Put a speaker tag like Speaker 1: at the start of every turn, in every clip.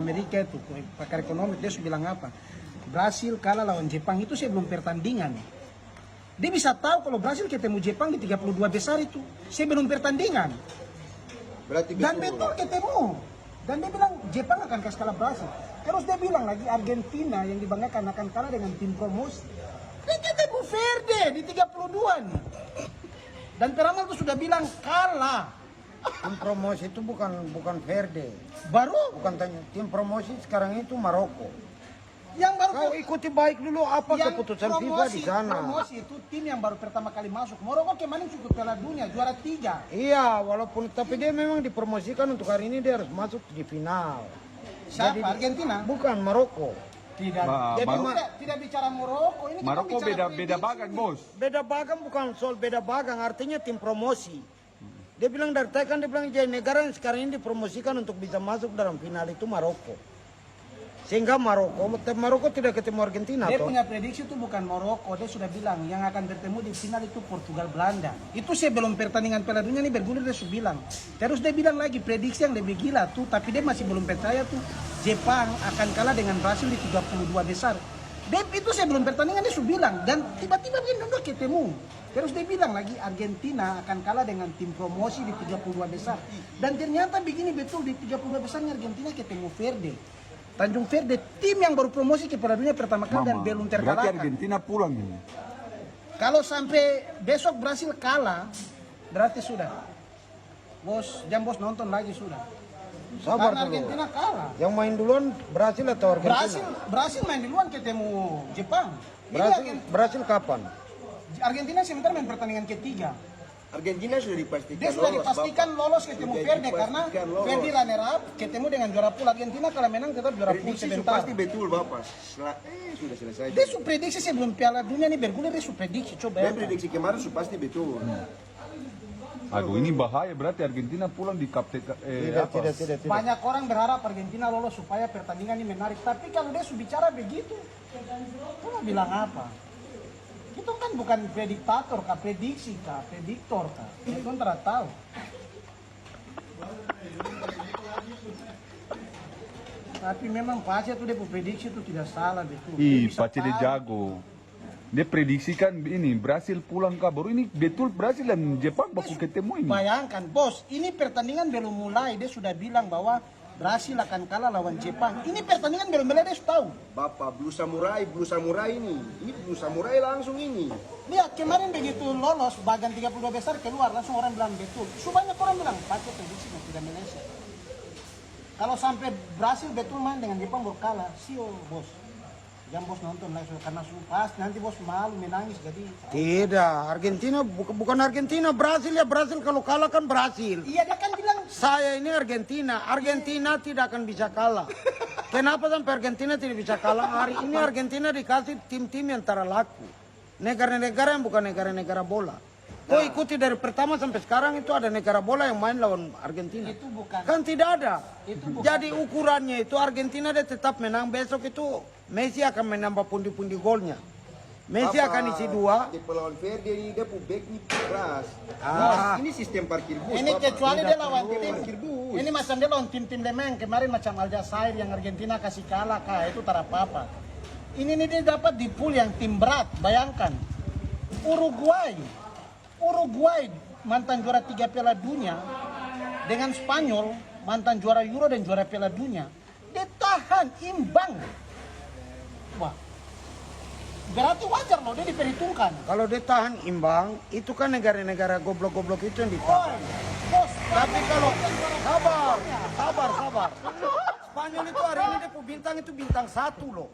Speaker 1: Amerika itu, pakar ekonomi, dia sudah bilang apa? Brasil kalah lawan Jepang itu sebelum pertandingan. Dia bisa tahu kalau Brasil ketemu Jepang di 32 besar itu sebelum pertandingan.
Speaker 2: Berarti
Speaker 1: Dan betul ketemu. Dan dia bilang Jepang akan kasih kalah Brasil. Terus dia bilang lagi Argentina yang dibanggakan akan kalah dengan tim promosi. Dia ketemu Verde di 32 nih. Dan peramal itu sudah bilang kalah.
Speaker 3: Tim promosi itu bukan Verde.
Speaker 1: Baru
Speaker 3: Bukan tanya. Tim promosi sekarang itu Maroko.
Speaker 1: yang baru
Speaker 3: Kau ikuti baik dulu apa
Speaker 1: yang
Speaker 3: keputusan FIFA di sana.
Speaker 1: Promosi itu tim yang baru pertama kali masuk. Maroko kemarin cukup Piala Dunia juara 3.
Speaker 3: Iya, walaupun tapi dia memang dipromosikan untuk hari ini dia harus masuk di final.
Speaker 1: Siapa?
Speaker 3: Jadi,
Speaker 1: Argentina?
Speaker 3: Bukan Maroko.
Speaker 1: Tidak. Jadi tidak bicara Maroko. Ini kita
Speaker 4: Maroko
Speaker 1: bicara
Speaker 4: beda
Speaker 1: prediksi.
Speaker 4: bagan, bos.
Speaker 3: Beda bagang bukan soal beda bagang, artinya tim promosi. Dia bilang dari tadi kan dia bilang jadi negara yang sekarang ini dipromosikan untuk bisa masuk dalam final itu Maroko. Sehingga Maroko tidak ketemu Argentina.
Speaker 1: Dia
Speaker 3: toh.
Speaker 1: punya prediksi itu bukan Maroko. Dia sudah bilang yang akan bertemu di final itu Portugal Belanda. Itu sebelum pertandingan Piala Dunia ini bergulir dia sudah bilang. Terus dia bilang lagi prediksi yang lebih gila tuh, tapi dia masih belum percaya tuh Jepang akan kalah dengan Brasil di 32 besar. Dia itu sebelum pertandingan dia sudah bilang dan tiba-tiba dia udah ketemu. Terus dia bilang lagi Argentina akan kalah dengan tim promosi di 32 besar. Dan ternyata begini betul di 32 besarnya Argentina ketemu Verde. Tanjung Verde, tim yang baru promosi ke Piala Dunia pertama kali dan belum
Speaker 4: Berarti
Speaker 1: terkalahkan.
Speaker 4: Argentina pulang ini.
Speaker 1: Kalau sampai besok Brasil kalah, berarti sudah. Bos, jangan bos nonton lagi sudah.
Speaker 3: Sabar
Speaker 1: Karena
Speaker 3: dulu.
Speaker 1: Argentina kalah.
Speaker 3: Yang main duluan Brasil atau Argentina?
Speaker 1: Brasil main duluan ketemu Jepang. Ini
Speaker 3: Brasil kapan?
Speaker 1: Argentina sebentar main pertandingan ketiga.
Speaker 2: Argentina sudah dipastikan
Speaker 1: Dia sudah
Speaker 2: lolos,
Speaker 1: dipastikan
Speaker 2: Bapak.
Speaker 1: lolos ketemu
Speaker 2: Sudah
Speaker 1: Verde karena
Speaker 2: dipastikan lolos.
Speaker 1: Verde runner up ketemu dengan juara pool. Argentina kalau menang tetap juara pool
Speaker 2: Prediksi
Speaker 1: sebentar.
Speaker 2: pasti betul Bapak. Sudah selesai.
Speaker 1: Dia su prediksi sebelum Piala Dunia ini bergulir dia su prediksi coba
Speaker 2: Dan
Speaker 1: ya.
Speaker 2: prediksi kemarin sudah pasti betul.
Speaker 4: Aduh, ini bahaya berarti Argentina pulang di kapten
Speaker 3: Tidak.
Speaker 1: Banyak orang berharap Argentina lolos supaya pertandingan ini menarik. Tapi kalau dia su bicara begitu, kamu bilang apa? Itu kan bukan prediktator kah, prediksi kah, prediktor kah. Itu tidak tahu. Tapi memang Pace itu dia prediksi itu tidak salah betul. Dia bisa
Speaker 4: Pace dia
Speaker 1: tahu.
Speaker 4: jago. Dia prediksikan ini Brasil pulang kabar ini betul Brasil dan Jepang baku ketemu ini.
Speaker 1: Bayangkan bos, ini pertandingan belum mulai dia sudah bilang bahwa Brasil akan kalah lawan Jepang. Ini pertandingan belum mulai dia sudah tahu.
Speaker 2: Bapak Blue Samurai ini. Ini Blue Samurai langsung ini.
Speaker 1: Lihat kemarin begitu lolos bagian 32 besar keluar langsung orang bilang betul. Banyak orang bilang Pace prediksi tidak meleset. Kalau sampai Brasil betul main dengan Jepang baru kalah, sio bos. Jangan bos nonton lagi karena pas nanti bos malu menangis jadi.
Speaker 3: Tidak, Argentina bukan Argentina, Brasil ya Brasil kalau kalah kan Brasil.
Speaker 1: Iya dia kan bilang
Speaker 3: Saya ini Argentina tidak akan bisa kalah. Kenapa sampai Argentina tidak bisa kalah? Hari ini Argentina dikasih tim-tim yang laku. Negara-negara yang bukan negara-negara bola. Kau ikuti dari pertama sampai sekarang itu ada negara bola yang main lawan Argentina.
Speaker 1: itu bukan.
Speaker 3: Kan tidak ada.
Speaker 1: Itu bukan.
Speaker 3: Jadi ukurannya itu Argentina dia tetap menang. Besok itu Messi akan menambah pundi-pundi golnya. Messi akan isi 2.
Speaker 2: Di pelawan Verde ini dia back ini keras.
Speaker 3: Ah.
Speaker 2: Ini sistem parkir bus.
Speaker 1: Ini
Speaker 2: Bapak.
Speaker 1: kecuali dia lawan
Speaker 2: Sistem
Speaker 1: tim.
Speaker 2: parkir bus.
Speaker 1: Ini macam dia lawan tim-tim lemeng kemarin macam Aljazair yang Argentina kasih kalah kah itu tak apa-apa. Ini nih dia dapat di pool yang tim berat, bayangkan. Uruguay mantan juara 3 Piala Dunia dengan Spanyol mantan juara Euro dan juara Piala Dunia. Dia tahan imbang. Wah. Berarti wajar loh dia diperhitungkan.
Speaker 3: Kalau dia tahan imbang, itu kan negara-negara goblok-goblok itu yang ditahan.
Speaker 1: Bos,
Speaker 3: Tapi kalau sabar. Spanyol itu hari ini dia bintang itu bintang 1 loh.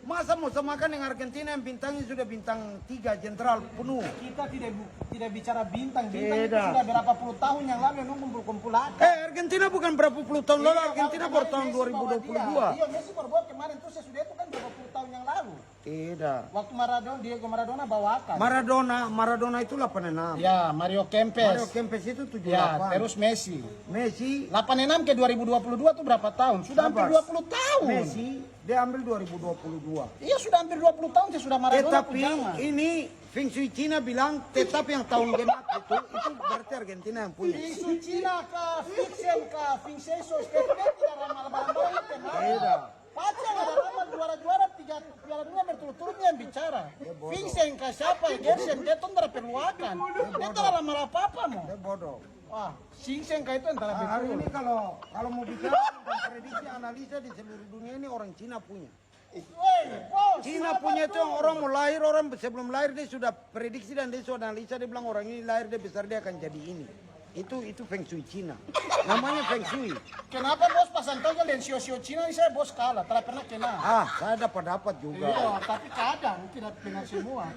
Speaker 3: Masa mau samakan dengan Argentina yang bintangnya sudah bintang 3 jenderal penuh.
Speaker 1: kita tidak bicara bintang itu
Speaker 3: Beda.
Speaker 1: sudah berapa puluh tahun yang lalu yang kumpul-kumpul ada.
Speaker 3: Argentina bukan berapa puluh tahun lalu, Argentina baru tahun 2022.
Speaker 1: Iya, Messi baru buat kemarin tuh sesudah itu kan berapa puluh tahun yang lalu.
Speaker 3: Tidak.
Speaker 1: Waktu Diego Maradona bawakan.
Speaker 3: Maradona itu 86.
Speaker 1: Ya, Mario Kempes.
Speaker 3: Mario Kempes itu 78.
Speaker 1: Ya, terus Messi.
Speaker 3: Messi
Speaker 1: 86 ke 2022 tuh berapa tahun? Sudah hampir 20 tahun.
Speaker 3: Messi dia ambil 2022.
Speaker 1: Iya, sudah hampir 20 tahun sih sudah Maradona.
Speaker 3: Tetapi ini Feng Shui Cina bilang tetap yang tahun genap itu berarti Argentina yang punya.
Speaker 1: Isu Cina kah, Fixen kah, Vincenzo, tidak ramal-ramal itu.
Speaker 3: Tidak.
Speaker 1: Pacar ada ramal juara-juara 3 Piala Dunia berturut-turut yang bicara. Vincent kah siapa, Gersen, dia tuh tidak perluakan. Dia tidak ramal apa-apa mau.
Speaker 3: Dia bodoh.
Speaker 1: Wah, Vincent kah itu antara
Speaker 3: Hari
Speaker 1: betul.
Speaker 3: ini kalau mau bicara tentang prediksi analisa di seluruh dunia ini orang Cina punya.
Speaker 1: Woi, bos.
Speaker 3: Cina punya itu yang orang mau lahir, orang sebelum lahir dia sudah prediksi dan dia sudah analisa, dia bilang orang ini lahir dia besar dia akan jadi ini. Itu Feng Shui Cina. Namanya Feng Shui.
Speaker 1: Kenapa bos pasang togel dan sio-sio Cina ini saya bos kalah, tidak pernah kena.
Speaker 3: Saya dapat juga.
Speaker 1: Iya, tapi kadang tidak benar semua.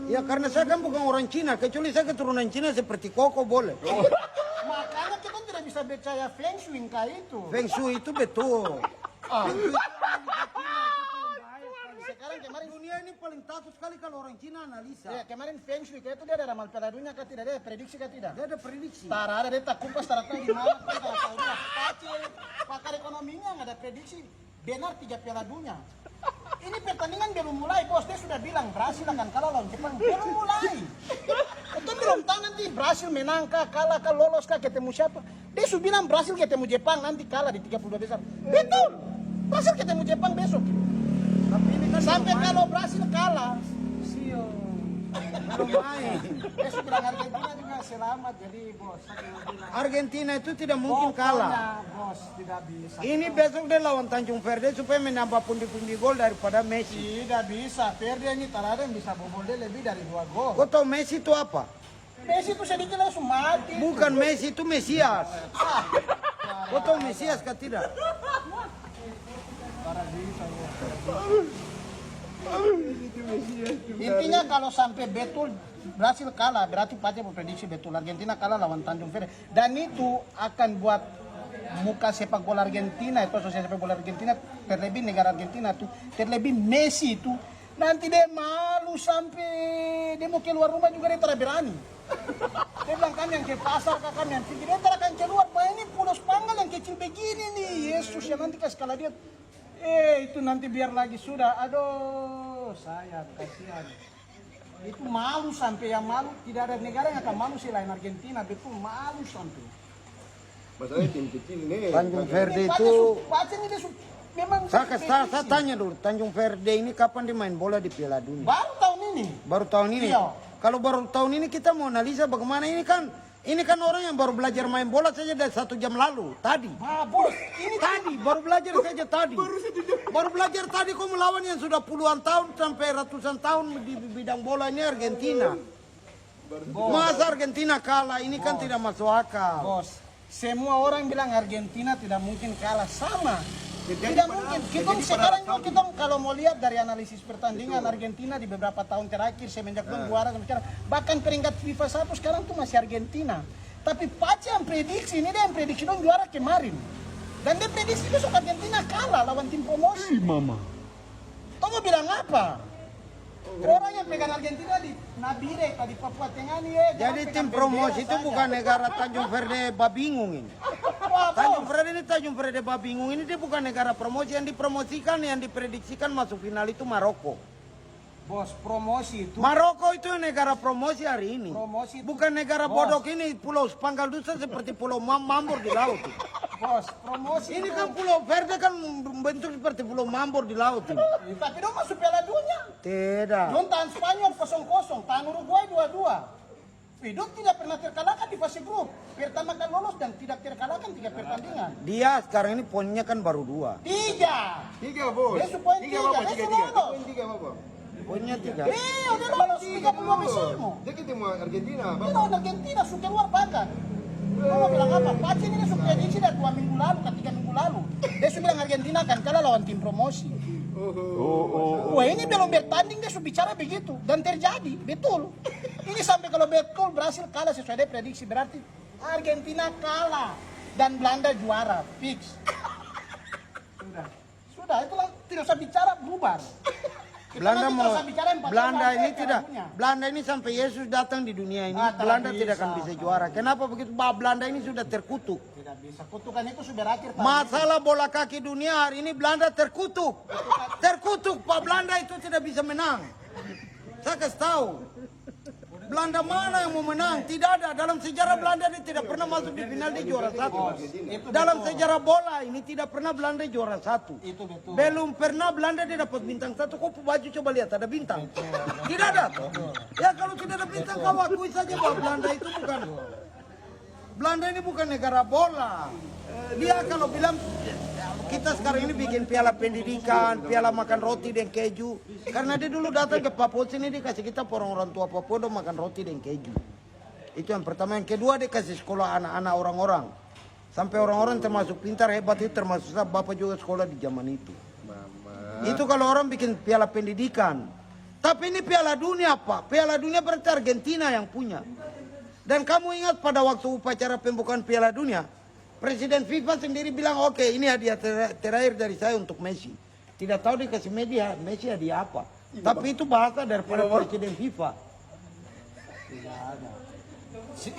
Speaker 3: Ya karena saya kan bukan orang Cina, kecuali saya keturunan Cina seperti Koko boleh.
Speaker 1: Makanya kita tidak bisa percaya Feng Shui kah itu.
Speaker 3: Feng Shui itu betul.
Speaker 1: Ah.
Speaker 3: Feng Shui itu orang Cina.
Speaker 1: Sekarang kemarin
Speaker 3: Dunia ini paling takut sekali kalau orang Cina analisa.
Speaker 1: ya, kemarin Feng Shui kah itu dia ada ramal Piala Dunia kah tidak, dia prediksi kah tidak?
Speaker 3: Dia ada prediksi.
Speaker 1: Tara ada dia tak kumpas tara tahu di mana kan tak tahu dia. Kacil pakar ekonominya nggak ada prediksi benar 3 Piala Dunia. Ini pertandingan belum mulai bos, dia sudah bilang Brasil akan kalah lawan Jepang belum mulai. Itu belum tahu nanti Brasil menang kah, kalah kah, lolos kah, ketemu siapa. Dia sudah bilang Brasil ketemu Jepang nanti kalah di 32 besar. Betul. Brasil ketemu Jepang besok.
Speaker 3: Tapi ini kan
Speaker 1: Sampai
Speaker 3: belum
Speaker 1: kalau Brasil kalah, sio.
Speaker 3: belum main.
Speaker 1: Besok bilang Argentina juga selamat, jadi bos. Saya bilang,
Speaker 3: Argentina itu tidak mungkin kalah.
Speaker 1: pokoknya, bos tidak bisa.
Speaker 3: Ini besok dia lawan Tanjung Verde supaya menambah pundi-pundi gol daripada Messi.
Speaker 1: Tidak bisa. Verde ini tak ada yang bisa bobol dia lebih dari 2 gol.
Speaker 3: Kau tahu Messi itu apa?
Speaker 1: Messi itu sedikit langsung mati.
Speaker 3: Bukan Messi itu Mesias. Kau tahu Mesias kah tidak?
Speaker 1: Intinya kalau sampai betul Brasil kalah, berarti Pace memprediksi betul Argentina kalah lawan Tanjung Verde. Dan itu akan buat muka sepak bola Argentina, itu asosiasi sepak bola Argentina, terlebih negara Argentina itu, terlebih Messi itu, nanti dia malu sampai dia mau keluar rumah juga dia tidak berani. Dia bilang kami yang ke pasar, kami yang pergi, dia tidak akan keluar. Bah ini pulau Spanggal yang kecil begini nih, Yesus yang nanti kasih skala dia. Itu nanti biar lagi sudah, aduh sayang, kasihan. Itu malu sampai yang malu, tidak ada negara yang akan malu selain Argentina, betul malu sampai.
Speaker 2: Masalahnya tim kecil nih.
Speaker 3: Tanjung Verde
Speaker 1: Ini
Speaker 3: itu
Speaker 1: Pace ini dia memang
Speaker 3: saya tanya dulu, Tanjung Verde ini kapan dia main bola di Piala Dunia?
Speaker 1: baru tahun ini.
Speaker 3: Baru tahun ini.
Speaker 1: Iya.
Speaker 3: Kalau baru tahun ini kita mau analisa bagaimana ini kan orang yang baru belajar main bola saja dari 1 jam lalu tadi.
Speaker 1: Bos, ini
Speaker 3: Tadi baru belajar saja tadi. Baru belajar tadi kau melawan yang sudah puluhan tahun sampai ratusan tahun di bidang bola ini Argentina. Masa Argentina kalah ini kan tidak masuk akal.
Speaker 1: bos, semua orang bilang Argentina tidak mungkin kalah sama. Tidak mungkin. Kita sekarang juga kita kalau mau lihat dari analisis pertandingan Argentina di beberapa tahun terakhir semenjak juara sampai sekarang, bahkan peringkat FIFA 1 sekarang tuh masih Argentina. Tapi Pace yang prediksi ini dia yang prediksi dong juara kemarin. Dan dia prediksi besok Argentina kalah lawan tim promosi.
Speaker 4: Mama.
Speaker 1: Tahu mau bilang apa? Orang yang pegang Argentina di Nabire, di Papua Tengah nih.
Speaker 3: Jadi tim promosi itu bukan negara Tanjung Verde Babingung ini. Tanjung Verde ini Tanjung Verde Babingung ini dia bukan negara promosi, yang dipromosikan yang diprediksikan masuk final itu Maroko.
Speaker 1: Bos, promosi itu.
Speaker 3: Maroko itu negara promosi hari ini.
Speaker 1: Promosi itu.
Speaker 3: Bukan negara
Speaker 1: Bos.
Speaker 3: bodok ini Pulau Spanggal Dusa seperti Pulau Mambur di laut.
Speaker 1: Bos, promosi
Speaker 3: Ini
Speaker 1: itu.
Speaker 3: kan Pulau Verde kan bentuk seperti Pulau Mambur di laut ini.
Speaker 1: Tapi dong masuk Piala Dunia.
Speaker 3: Tidak.
Speaker 1: Dong tahan Spanyol 0-0, tahan Uruguay 2-2. Hidup tidak pernah terkalahkan di fase grup. Pertama kali lolos dan tidak terkalahkan 3 pertandingan.
Speaker 3: Dia sekarang ini poinnya kan baru 2.
Speaker 1: 3.
Speaker 2: 3 bos.
Speaker 1: Dia poin 3,
Speaker 2: apa?
Speaker 1: dia
Speaker 2: 3.
Speaker 1: lolos.
Speaker 2: Poin 3 apa?
Speaker 3: Poinnya 3.
Speaker 1: Udah lolos 32 besar mo.
Speaker 2: Dia ketemu Argentina.
Speaker 1: Dia lawan Argentina, suka keluar bahkan. Dia mau bilang apa? Pace ini dia suka prediksi dari 2 minggu lalu, 3 minggu lalu. Dia sudah bilang Argentina akan kalah lawan tim promosi. Wah ini belum bertanding dia sudah bicara begitu. Dan terjadi, betul. Ini sampai kalau betul Brasil kalah sesuai dia prediksi. Berarti Argentina kalah. Dan Belanda juara, fix. Sudah, itulah. tidak usah bicara bubar. Kita
Speaker 3: Belanda
Speaker 1: nanti
Speaker 3: mau
Speaker 1: tidak usah bicara 4
Speaker 3: Belanda
Speaker 1: tahun
Speaker 3: ini
Speaker 1: lagi
Speaker 3: tidak
Speaker 1: punya.
Speaker 3: Belanda ini sampai Yesus datang di dunia ini
Speaker 1: Ah, tak
Speaker 3: Belanda
Speaker 1: bisa.
Speaker 3: tidak akan bisa juara. Kenapa begitu? Bah, Belanda ini sudah terkutuk.
Speaker 1: Tidak bisa. Kutukan itu sudah berakhir. Pak.
Speaker 3: Masalah bola kaki dunia hari ini Belanda terkutuk. Terkutuk, Pak. Belanda itu tidak bisa menang. Saya kasih tahu. Belanda mana yang mau menang? Tidak ada. Dalam sejarah Belanda ini tidak pernah masuk di final di juara satu. Dalam sejarah bola ini tidak pernah Belanda juara satu.
Speaker 1: Itu betul.
Speaker 3: Belum pernah Belanda dia dapat bintang satu. Kok baju coba lihat ada bintang? Tidak ada. Ya kalau tidak ada bintang kau akui saja bahwa Belanda itu bukan. Belanda ini bukan negara bola. Dia kalau bilang kita sekarang ini bikin piala pendidikan, piala makan roti dan keju. Karena dia dulu datang ke Papua sini dia kasih kita orang-orang tua Papua dong makan roti dan keju. Itu yang pertama. Yang kedua dia kasih sekolah anak-anak orang-orang. Sampai orang-orang termasuk pintar hebat itu termasuk saya bapak juga sekolah di zaman itu. Itu kalau orang bikin piala pendidikan. Tapi ini piala dunia Pak. Piala dunia berarti Argentina yang punya. Dan kamu ingat pada waktu upacara pembukaan piala dunia. Presiden FIFA sendiri bilang oke, ini hadiah terakhir dari saya untuk Messi. Tidak tahu dikasih media Messi hadiah apa. Tapi itu bahasa daripada Presiden FIFA.
Speaker 1: Tidak ada.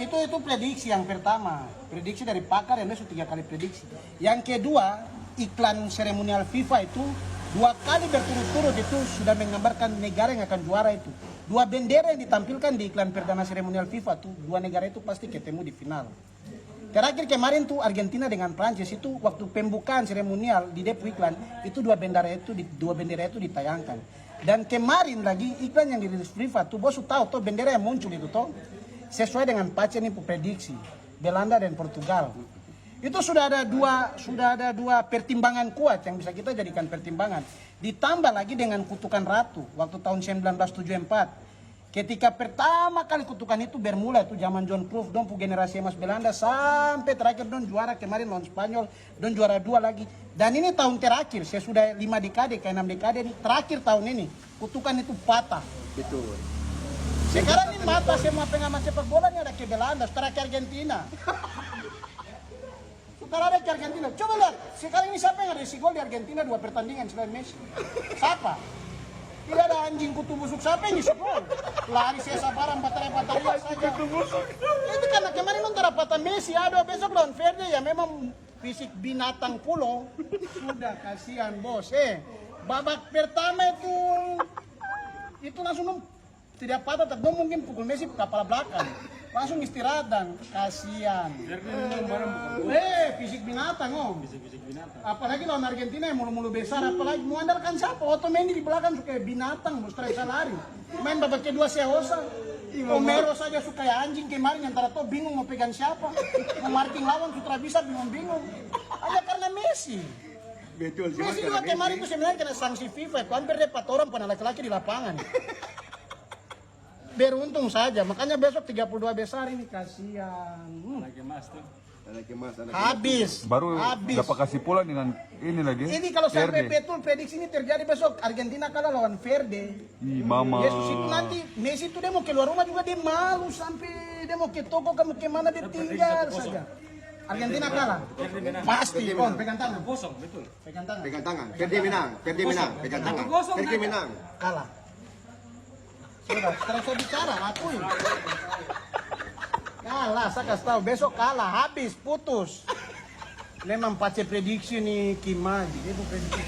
Speaker 1: Itu prediksi yang pertama. Prediksi dari pakar yang besok 3 kali prediksi. Yang kedua, iklan seremonial FIFA itu 2 kali berturut-turut itu sudah menggambarkan negara yang akan juara itu. 2 bendera yang ditampilkan di iklan perdana seremonial FIFA tuh 2 negara itu pasti ketemu di final. Terakhir kemarin tuh Argentina dengan Prancis itu waktu pembukaan seremonial di depo iklan itu 2 bendera itu ditayangkan. Dan kemarin lagi iklan yang dirilis FIFA tuh bos tahu tuh bendera yang muncul itu tuh sesuai dengan Pace nih prediksi Belanda dan Portugal. Itu sudah ada dua pertimbangan kuat yang bisa kita jadikan pertimbangan. Ditambah lagi dengan kutukan ratu waktu tahun 1974. Ketika pertama kali kutukan itu bermula itu zaman John Cruyff, dong generasi emas Belanda sampai terakhir dong juara kemarin lawan Spanyol, dong juara 2 lagi. Dan ini tahun terakhir, saya sudah 5 dekade ke 6 dekade ini, terakhir tahun ini kutukan itu patah.
Speaker 2: Betul.
Speaker 1: Sekarang ini mata semua pengamat sepak bola ini ada ke Belanda, setelah ke Argentina. Setelah ada ke Argentina, coba lihat sekarang ini siapa yang ada isi gol di Argentina 2 pertandingan selain Messi? Siapa? Tidak ada anjing kutu busuk, siapa yang isi gol? Lari Cesar barang baterai saja. Itu karena kemarin nonton rapatan Messi, aduh besok lawan Verde ya memang fisik binatang pulau. Sudah kasihan bos, babak pertama itu langsung tidak patah, tapi mungkin pukul Messi kepala belakang. Langsung istirahat dan kasihan. Fisik binatang apalagi lawan Argentina yang mulu-mulu besar, apalagi mengandalkan siapa? Otamendi di belakang suka binatang, mesti bisa lari. Main babak kedua Seosa, Romero saja suka anjing kemarin yang tahu bingung mau pegang siapa, mau marking lawan sutra bisa bingung-bingung. Hanya karena Messi.
Speaker 2: Betul.
Speaker 1: Messi juga kemarin itu sebenarnya kena sanksi FIFA, itu hampir 4 orang pada laki-laki di lapangan. Beruntung saja, makanya besok 32 besar ini kasihan.
Speaker 2: Anak emas.
Speaker 1: Habis.
Speaker 4: Baru
Speaker 1: habis.
Speaker 4: dapat kasih pula dengan ini lagi.
Speaker 1: Ini kalau sampai
Speaker 4: Verde.
Speaker 1: betul prediksi ini terjadi besok Argentina kalah lawan Verde.
Speaker 4: Ih, mama.
Speaker 1: Yesus itu nanti Messi itu dia mau keluar rumah juga dia malu sampai dia mau ke toko kamu kemana dia tinggal saja. Argentina kalah. Pasti. Kon pegang tangan. Kosong betul. Pegang tangan.
Speaker 2: Pegang tangan. Verde menang. Pegang tangan. Verde menang.
Speaker 1: Kalah. Sudah, sekarang saya bicara, akui. Kalah, saya kasih tahu besok kalah, habis, putus. Memang Pace prediksi nih Kimaji, itu prediksi